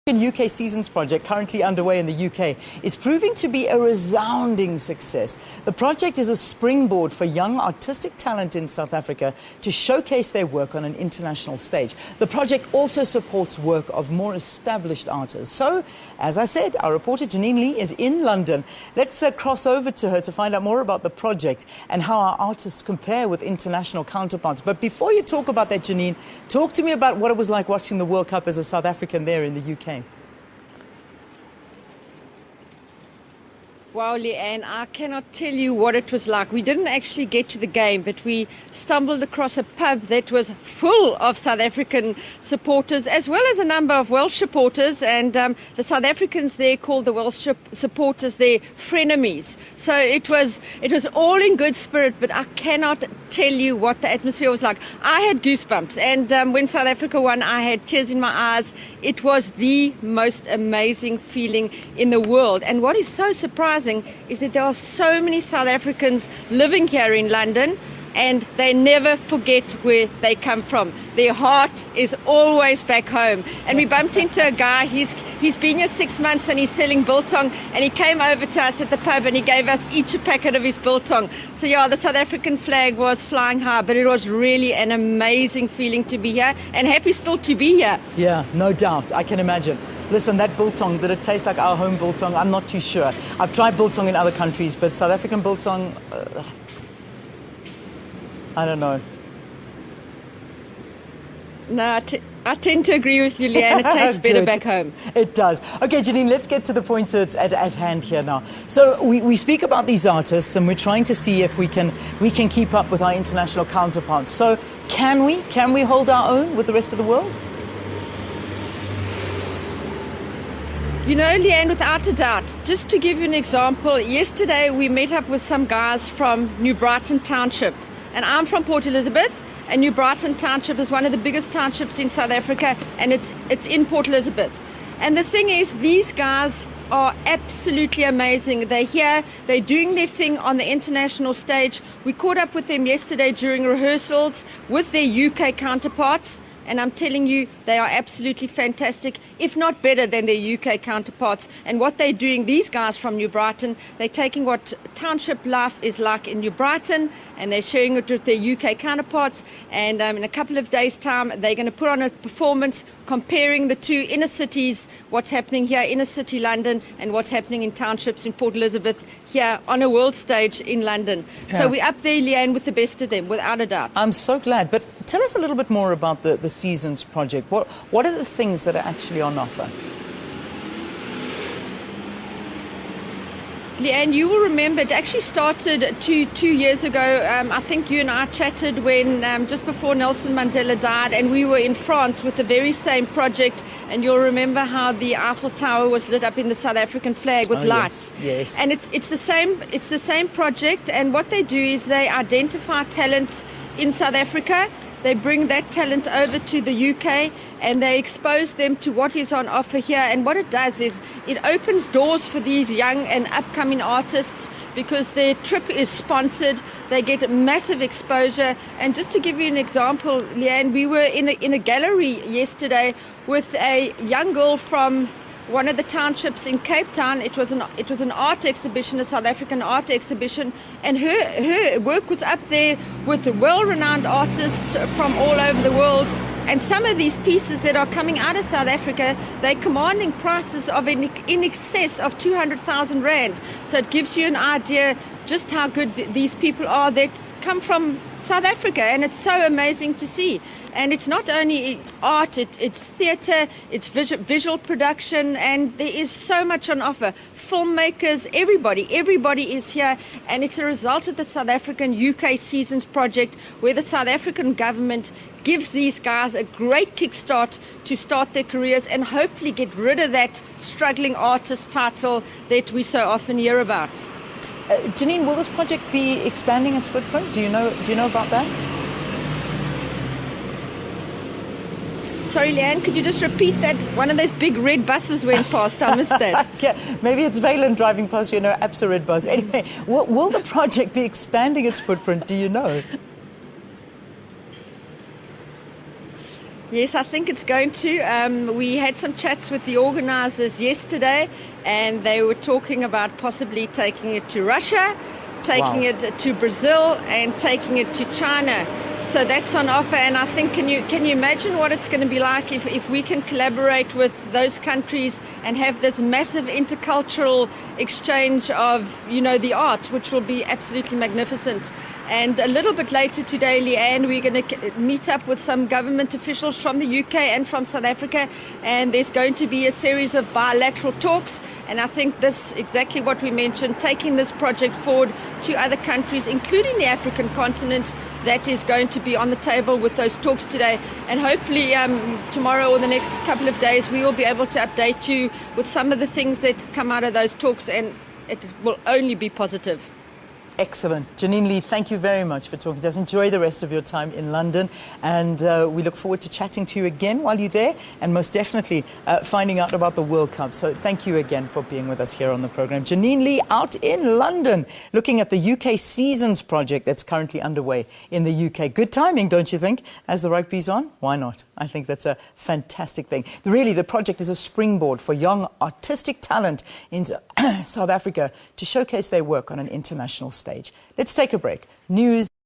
UK Seasons project currently underway in the UK is proving to be a resounding success. The project is a springboard for young artistic talent in South Africa to showcase their work on an international stage. The project also supports work of more established artists. So, as I said, our reporter Janine Lee is in London. Let's cross over to her to find out more about the project and how our artists compare with international counterparts. But before you talk about that, Janine, talk to me about what it was like watching the World Cup as a South African there in the UK. Wow, Leanne, I cannot tell you what it was like. We didn't actually get to the game, but we stumbled across a pub that was full of South African supporters, as well as a number of Welsh supporters. And the South Africans there called the Welsh supporters their frenemies. So it was all in good spirit, but I cannot tell you what the atmosphere was like. I had goosebumps, and when South Africa won, I had tears in my eyes. It was the most amazing feeling in the world. And what is so surprising is that there are so many South Africans living here in London, and they never forget where they come from. Their heart is always back home. And we bumped into a guy, he's been here 6 months and he's selling biltong, and he came over to us at the pub and he gave us each a packet of his biltong. So yeah, the South African flag was flying high, but it was really an amazing feeling to be here, and happy still to be here. Yeah, no doubt, I can imagine. Listen, that biltong, did it taste like our home biltong? I'm not too sure. I've tried biltong in other countries, but South African biltong, I don't know. No, I tend to agree with you, Leanne. It tastes better back home. It does. Okay, Janine, let's get to the point at hand here now. So we speak about these artists, and we're trying to see if we can keep up with our international counterparts. So can we hold our own with the rest of the world? You know, Leanne, without a doubt. Just to give you an example, yesterday we met up with some guys from New Brighton Township. And I'm from Port Elizabeth, and New Brighton Township is one of the biggest townships in South Africa, and it's in Port Elizabeth. And the thing is, these guys are absolutely amazing. They're here, they're doing their thing on the international stage. We caught up with them yesterday during rehearsals with their UK counterparts. And I'm telling you, they are absolutely fantastic, if not better than their UK counterparts. And what they're doing, these guys from New Brighton, they're taking what township life is like in New Brighton, and they're sharing it with their UK counterparts. And in a couple of days' time, they're going to put on a performance comparing the two inner cities, what's happening here, inner city London, and what's happening in townships in Port Elizabeth, here on a world stage in London. Yeah. So we're up there, Leanne, with the best of them, without a doubt. I'm so glad. But tell us a little bit more about the Seasons project. What are the things that are actually on offer? Leanne, you will remember it actually started two years ago. I think you and I chatted when just before Nelson Mandela died, and we were in France with the very same project. And you'll remember how the Eiffel Tower was lit up in the South African flag with lights. Yes. And it's the same project. And what they do is they identify talents in South Africa. They bring that talent over to the UK, and they expose them to what is on offer here. And what it does is it opens doors for these young and upcoming artists, because their trip is sponsored. They get massive exposure. And just to give you an example, Leanne, we were in a gallery yesterday with a young girl from one of the townships in Cape Town. It was an art exhibition, a South African art exhibition, and her work was up there with well-renowned artists from all over the world. And some of these pieces that are coming out of South Africa, they're commanding prices of in excess of 200,000 Rand. So it gives you an idea just how good these people are that come from South Africa, and it's so amazing to see. And it's not only art, it's theatre, it's visual production, and there is so much on offer. Filmmakers, everybody is here, and it's a result of the South African UK Seasons project, where the South African government gives these guys a great kickstart to start their careers and hopefully get rid of that struggling artist title that we so often hear about. Janine, will this project be expanding its footprint? Do you know about that? Sorry, Leanne, could you just repeat that? One of those big red buses went past. I missed that. Yeah, maybe it's Valen driving past, Absa red bus. Anyway, will the project be expanding its footprint? Do you know? Yes, I think it's going to. We had some chats with the organisers yesterday, and they were talking about possibly taking it to Russia, taking it to Brazil, and taking it to China. So that's on offer, and I think, can you imagine what it's going to be like if we can collaborate with those countries and have this massive intercultural exchange of, the arts, which will be absolutely magnificent. And a little bit later today, Leanne, we're going to meet up with some government officials from the UK and from South Africa, and there's going to be a series of bilateral talks. And I think this, exactly what we mentioned, taking this project forward to other countries, including the African continent, that is going to be on the table with those talks today. And hopefully tomorrow or the next couple of days, we will be able to update you with some of the things that come out of those talks, and it will only be positive. Excellent. Janine Lee, thank you very much for talking to us. Enjoy the rest of your time in London, and we look forward to chatting to you again while you're there, and most definitely finding out about the World Cup. So thank you again for being with us here on the programme. Janine Lee out in London, looking at the UK Seasons project that's currently underway in the UK. Good timing, don't you think? As the rugby's on, why not? I think that's a fantastic thing. Really, the project is a springboard for young artistic talent in South Africa to showcase their work on an international stage. Let's take a break. News.